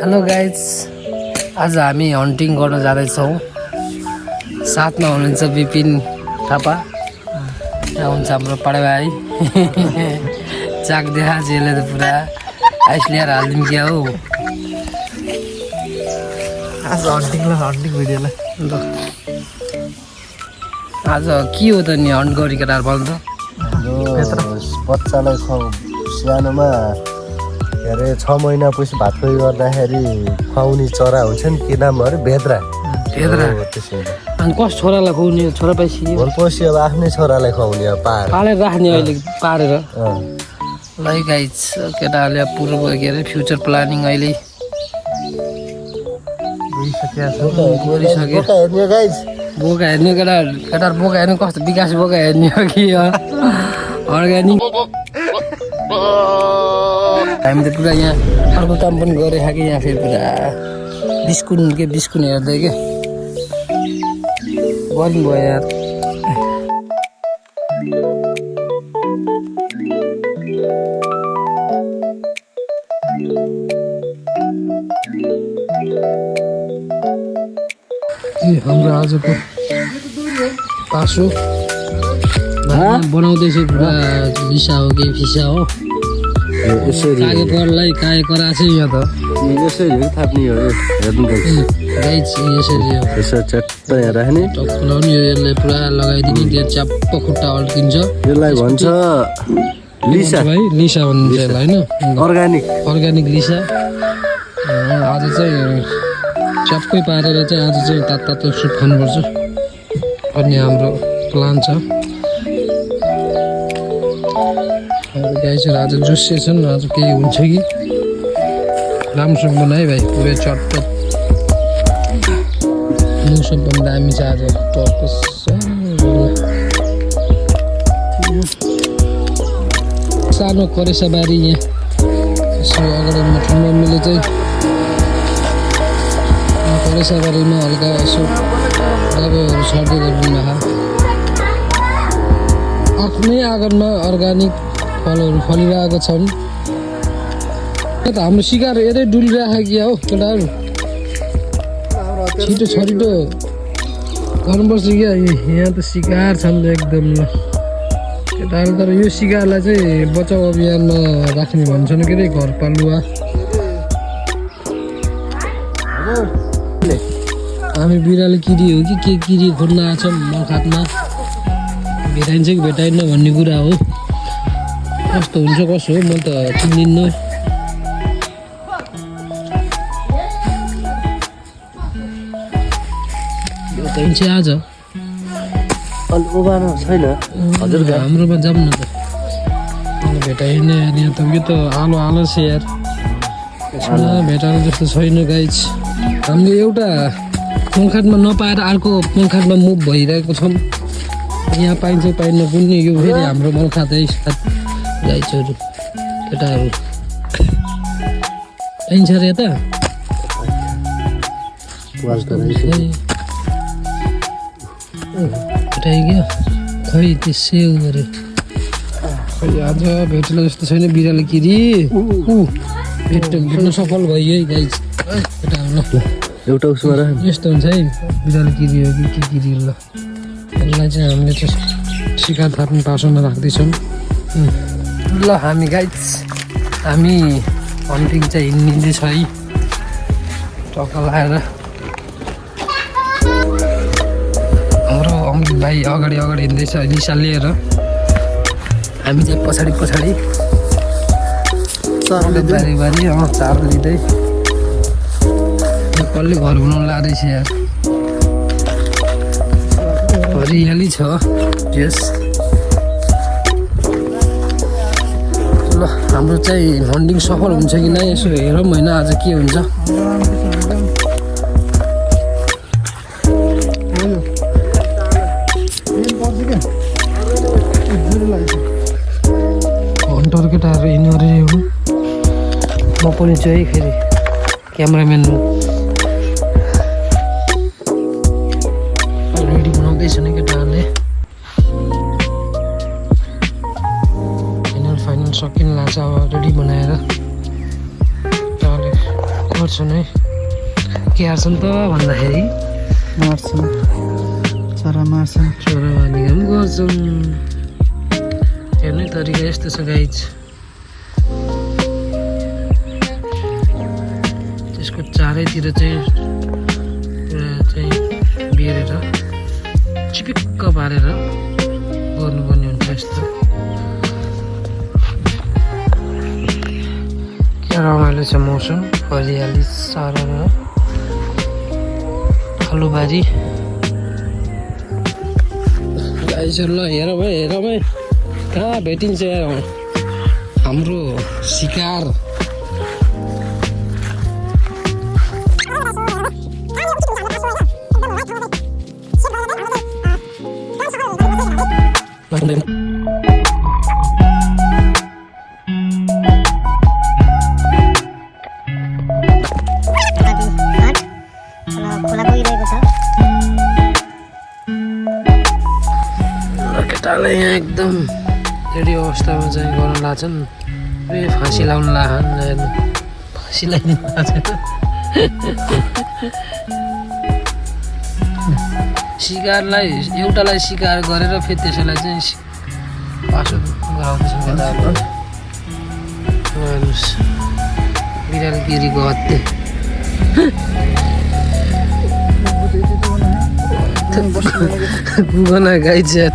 Hello guys, आज हामी hunting गर्न जाँदैछौँ। साथमा हुनुहुन्छ विपिन थापा, यहाँ हुन्छ हाम्रो पढे भाइ। चाक देखा जेले त पुरा आइस ल्याएर हालिदिउँ क्या हो। आज हन्टिङ भिडियोलाई आज के हो त नि हन्ट गरी केटाहरू भन्नु त? बच्चालाई सानोमा के अरे 6 महिनापछि भात खुवाइ गर्दाखेरि खुवाउने चरा हुन्छ नि, के नाम अरे भेद्रा। अनि कस छोरालाई खुवाउने? छोरा पैसी भोलि अब आफ्नै छोरालाई खुवाउने अब पालेर राख्ने अहिले पारेर। ल गाइज, केटाहरूले पूर्व के अरे फ्युचर प्लानिङ अहिले गरिसक्यो। बोका हेर्ने केटाहरू बोका हेर्नु कस्तो विकास बोका हेर्ने हो कि अर्ग्यानिक। हामी त पुरा यहाँ अर्को काम पनि गरेको कि यहाँ फेरि पुरा बिस्कुन हेर्दै क्या बोरिङ भयो यार। हाम्रो आजको पासो बनाउँदैछ, पुरा लिसा हो कि फिसा हो कागे परलाई कागे कराछ यहाँ त यसरी थाप्ने हो। हेर्नु गाइज यसरी हो, यसो चट्ट यहाँ राख्ने टक्क लाउने, यसलाई पुरा लगाइदिने, त्यो च्याप्प खुट्टा अड्किन्छ। यसलाई भन्छ लिसा भाइ, लिसा भन्छ यसलाई होइन, अर्ग्यानिक लिसा। आज चाहिँ च्याप्पै पारेर चाहिँ आज चाहिँ तातो सुप खानुपर्छ भन्ने हाम्रो प्लान छ। गाइसहरू आज जुस्सेछन्, आज केही हुन्छ कि राम्रोसँग बनाए भाइ, पुरै चटपट। मौसम पनि दामी छ आज, सानो करेसाबारी यहाँ यसो अगाडि मम्मीले चाहिँ करेसाबारीमा हल्का यसो दबाईहरू छर्दै बुन्दा आफ्नै आँगनमा अर्ग्यानिक फलहरू फलिरहेको छन्। त हाम्रो सिकार यतै डुलिरहेको कि हो केटाहरू, छिटो छरिटो गर्नुपर्छ क्या। यहाँ त सिकार छन् एकदम केटाहरू, तर यो सिकारलाई चाहिँ बचाउ अभियानमा राख्ने भन्छन् के अरे, घरपालुवा। हामी बिरालो किरी हो कि के किरी खोज्न आएको छ मलखातमा, भेटाइन्छ कि भेटाइन्न भन्ने कुरा हो। कस्तो हुन्छ कसो हो म त चिन्दिनँ। भेटाइन्छ आज छैन हजुर, हाम्रोमा जाऊँ न त, भेटाइन्न यार। यहाँ त यो त आलो छ यार, भेटाउनु जस्तो छैन गाइज। हामीले एउटा मलखातमा नपाएर अर्को मलखातमा मुभ भइरहेको छौँ। यहाँ पाइन्छ पाइन्न कुन्ने, यो फेरि हाम्रो मलखात है गाइजहरू केटाहरू। पाइन्छ अरे यता भेटाइगयो खै त्यसै गऱ्यो। खै आज भेट्न जस्तो छैन बिरालो किरी, भेट्न सफल भयो है गाइज केटाहरू। एउटा उसमा यस्तो हुन्छ है, बिरालो किरी हो कि के किरी। ल यसलाई चाहिँ हामीले चाहिँ सिकार थाप्ने पासोमा राख्दैछौँ। ल हामी गाइज हामी हन्टिङ चाहिँ हिँड्दैछ है, टक्क लगाएर। हाम्रो अमित भाइ अगाडि हिँड्दैछ निसा लिएर, हामी चाहिँ पछाडि बारी चारो दिँदै। कसले घर बनाउनु लाँदैछ यार, हरियाली छ यस। ल हाम्रो चाहिँ हन्टिङ सफल हुन्छ कि नै यसो हेरौँ होइन, आज के हुन्छ। हन्टर केटाहरू हिँड्नु अरे, म पनि छु है फेरि क्यामराम्यान। रेडी बनाउँदैछ नि केटाहरूले, फाइनल सकिन लाग्छ अब रेडी बनाएर। गर्छन् है के हार्छन् त भन्दाखेरि मार्छन् चरा मार्छन् चरा मार्ने काम गर्छन् हेर्ने तरिका यस्तो छ गाइज त्यसको चारैतिर चाहिँ पुरा चाहिँ बेरेर चिपिक्क पारेर गर्नुपर्ने हुन्छ यस्तो क्या रमाइलो छ मौसम हरियाली सारा आलुबारी गाइजहरू ल हेर भाइ कहाँ भेटिन्छ यार हाम्रो शिकार केटालाई यहाँ एकदम रेडी अवस्थामा चाहिँ गर्न लाग्छन् फाँसी लाउन लाग्छन् हेर्नु फाँसी लगाइदिनु लाग्छ शिकारलाई एउटालाई शिकार गरेर फेरि त्यसैलाई चाहिँ पासो गराउँदैछन् केटाहरू हेर्नुहोस् बिरालोगिरीको हत्या पुगना गाई चाहिँ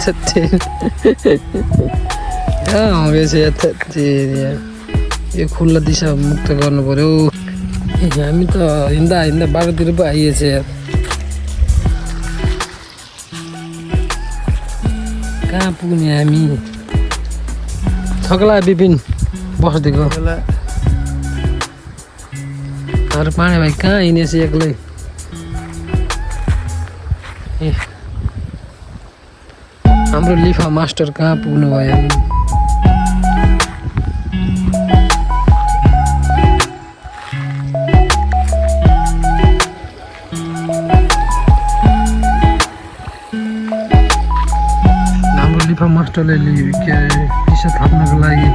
यो खुल्ला दिशा मुक्त गर्नु पर्यो हामी त हिँड्दा बाटोतिर पो आइएछ यार कहाँ पुग्ने हामी थक्ला बिपिन बस्दिएको अरू पानी भाइ कहाँ हिँडेछ एक्लै ए हाम्रो लिफा मास्टर कहाँ पुग्नु भयो हाम्रो लिफा मास्टरले के पिसा थाप्नको लागि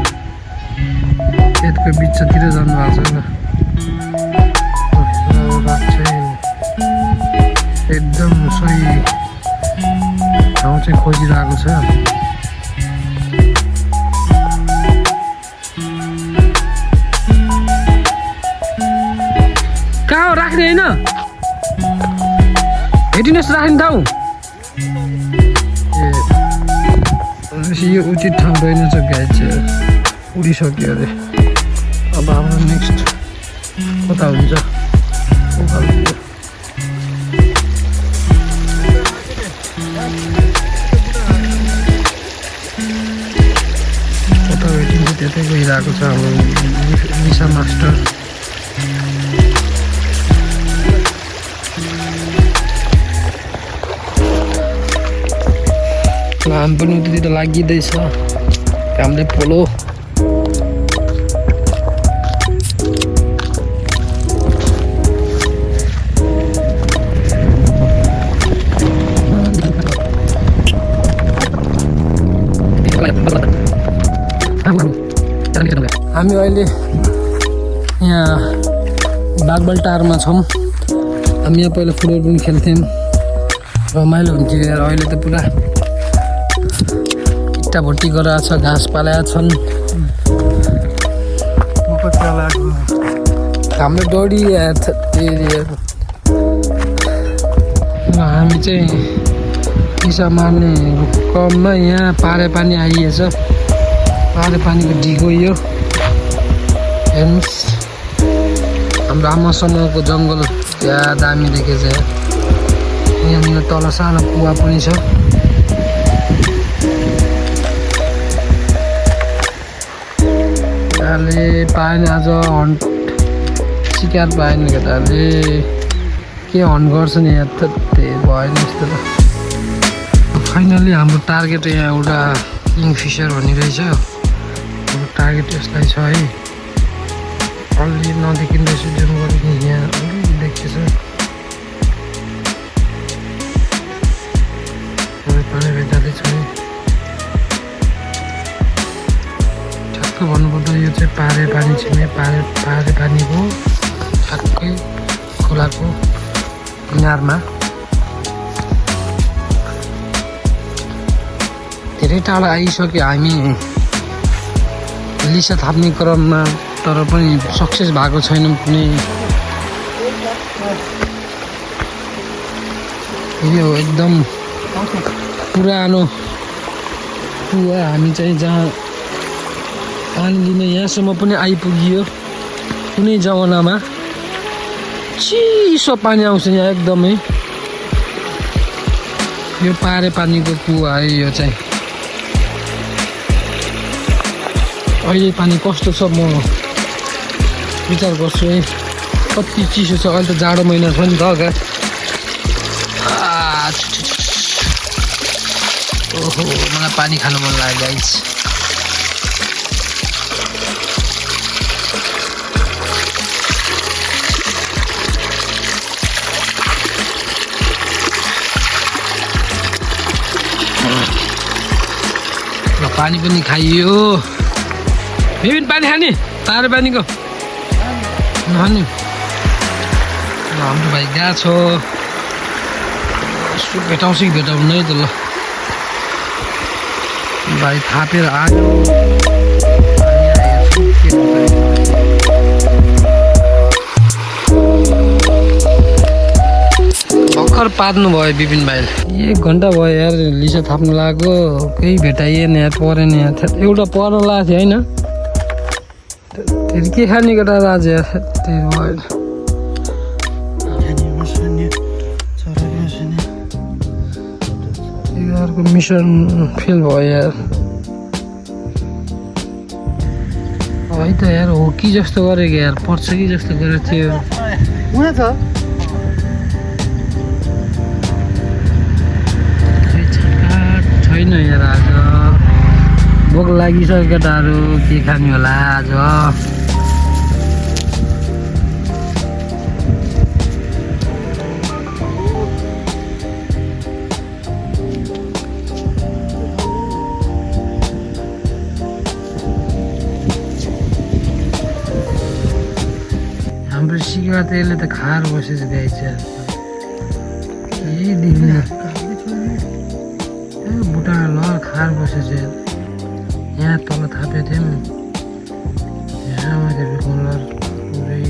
खेतको बिचतिर जानुभएको छ एकदम सही ठाउँ चाहिँ खोजिरहेको छ कहाँ हो राख्ने होइन भेटिनुहोस् राख्ने ठाउँ ए यो उचित ठाउँ रहेनछ गाई चाहिँ उडिसक्यो अरे अब हाम्रो नेक्स्ट कता हुन्छ त्यतै गइरहेको छ हाम्रो लिसा मास्टर घाम पनि उतितिर लागिँदैछ घामले पोलो हामी अहिले यहाँ बागबलटारमा छौँ हामी यहाँ पहिला फुटबल पनि खेल्थ्यौँ रमाइलो हुन्थ्यो यार अहिले त पुरा इट्टा भट्टी गरेर छ घाँस पालेका छन् हाम्रो डोडी हामी चाहिँ पिसा मार्ने क्रममा यहाँ पारे पानी आइएछ पारे पानीको ढिगो यो हेर्नुहोस् हाम्रो आमासँगको जङ्गल क्या दामी देखेछ यहाँनिर तल सानो कुवा पनि छ केटाले पाएन आज हन्ट शिकार पाएन केटाले के हन्ट गर्छ नि यहाँ त त्यही भएन यस्तो त फाइनली हाम्रो टार्गेट यहाँ एउटा किङफिसर भन्ने रहेछ टार्गेट यसलाई छ है अलि नदेखिँदैछ जुन गरेको यहाँ अलि देखिन्छ पानी भेट्दै छ है ठ्याक्क भन्नुपर्दा यो चाहिँ पारे पानी छिमे पारे पानी हो ठ्याक्कै खोलाको किनारमा धेरै टाढा आइसक्यो हामी लिसा थाप्ने क्रममा, तर पनि सक्सेस भएको छैनौँ कुनै। यो एकदम पुरानो कुवा, हामी चाहिँ जहाँ पानी लिने यहाँसम्म पनि आइपुगियो। कुनै जमानामा चिसो पानी आउँछ यहाँ एकदमै। यो पारे पानीको कुवा है यो चाहिँ। अहिले पानी कस्तो छ म विचार गर्छु है, कति चिसो छ। अहिले त जाडो महिना छ नि त क्या। ओहो, मलाई पानी खानु मन लाग्यो गाइस। ल पानी पनि खाइयो। विभिन्न पानी खाने तारे पानीको नखाने। हाम्रो भाइ गएको छ, भेटाउँछ कि भेटाउनु है त। ल भाइ थापेर आयो। भर्खर पार्नु भयो विपिन भाइले। 1 घन्टा भयो यार लिसा थाप्नु लाग्यो, केही भेटाइएन यार, परेन यार। एउटा पर्न लागेको थियो होइन, के खाने केटा आज यार, त्यही भएन। अर्को मिसन फेल भयो यार। है त यार, हो कि जस्तो गरेको यार, पर्छ कि जस्तो गरेको थियो। छैन यार, आज भोक लागिसक्यो केटाहरू, के खाने होला आज। हाम्रो सिक्का त यसले त खाएर बसेछ गाइस यार। बुटा ल खाएर बसेछ यार। यहाँ तल थापेको थियौँ, यहाँ माथि कलर पुरै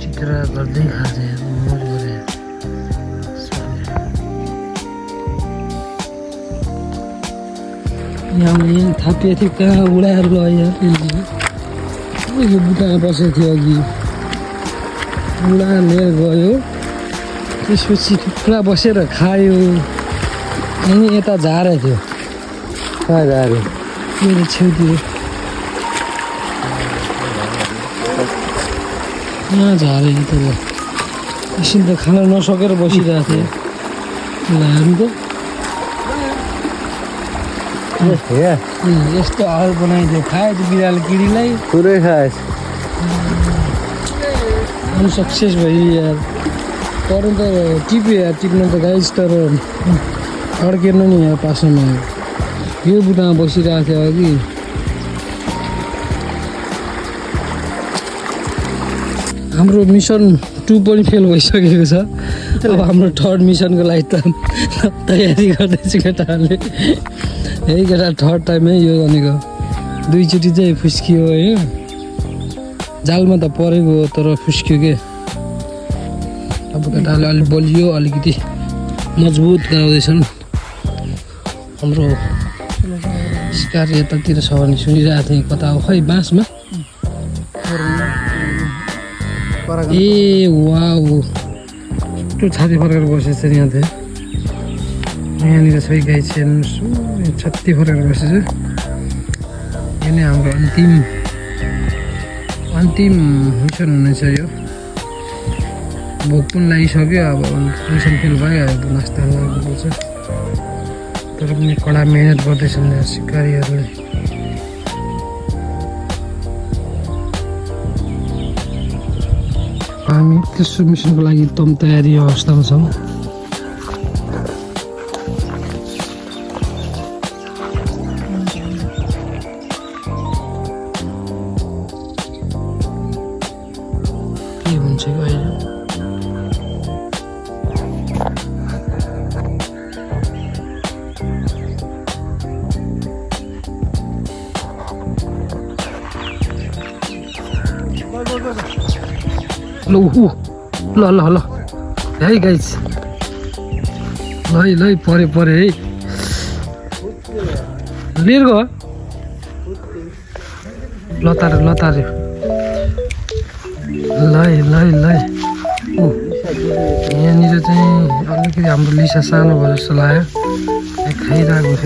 चित्र गर्दै खान्छ यार, मौज गरे। यहाँ थापिएको थियो, कहाँ उडाएर ल यार। यो बुटामा बसेको थियो अघि, उडाएर लिएर गयो। त्यसपछि पुरा बसेर खायो। अनि यता झारेको थियो, कहाँ झाऱ्यो मेरो छेउतिर, यहाँ झाऱ्यो त। ल एकछिन त खाना नसकेर बसिरहेको थिएँ। ल हेर्नु त, यस्तो हाल बनाइदियो। खाएछ बिरालो किरीलाई, पुरै खाएछ। सक्सेस भयो यार। तर त टिप्यो यार, टिप्न त गाइस, तर अड्केन नि यार पासमा। यो बुटामा बसिरहेको थियो अघि। हाम्रो मिसन 2 पनि फेल भइसकेको छ। अब हाम्रो 3rd मिसनको लागि त तयारी गर्दैछु केटाहरूले। यही केटा 3rd टाइम है यो भनेको। 2 चोटि चाहिँ फुस्कियो होइन, जालमा त परेको हो तर फुस्क्यो के। अब केटाहरूले अलिक बलियो, अलिकति मजबुत गराउँदैछन्। हाम्रो शिकार यतातिर छ भने सुनिरहेको थिएँ, कता हो खै बाँसमा। ए वाउ, त्यो छाती फर्केर बसेछ यहाँ थियो। यहाँनिर सबै गाई हेर्नुहोस्, छत्ती फर्केर बसेछ। यो नै हाम्रो अन्तिम मिसन हुनेछ यो। भोक पनि लागिसक्यो, अब मिसन फेल भयो, अब नास्ता लाग्नुपर्छ। तर पनि कडा मेहनत गर्दैछन् सिकारीहरूले। हामी तेस्रो मिसनको लागि एकदम तयारी अवस्थामा छौँ। हुन्छ कि होइन ल ल ल ल है गाइस ल परे है लिएर गयो लतार्यो ल यहाँनिर चाहिँ अलिकति हाम्रो लिसा सानो भयो जस्तो लाग्यो खाइरहेको छ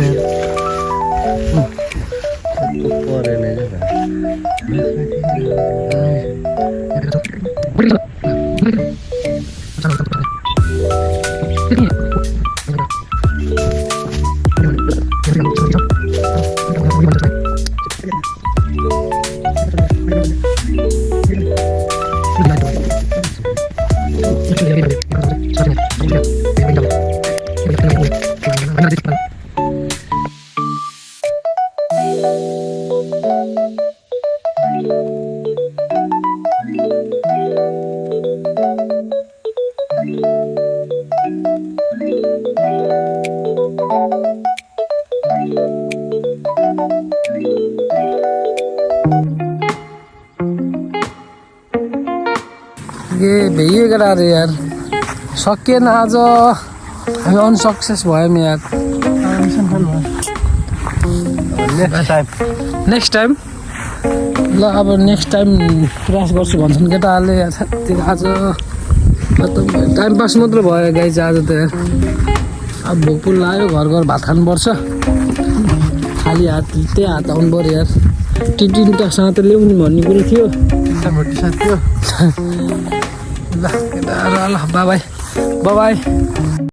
ये भइएको अरे यार सकिएन आज हामी अनसक्सेस भयौँ यार नेक्स्ट टाइम ल अब नेक्स्ट टाइम प्रयास गर्छु भन्छन् केटाहरूले यार त्यो आज टाइम पास मात्र भयो गाई चाहिँ आज त यार अब भोक पुल लाग्यो घर भात खानुपर्छ खाली हात त्यही हात आउनु पऱ्यो यार टिटिनटा साथ ल्याउनु भन्ने कुरो थियो ल केटा ल बाई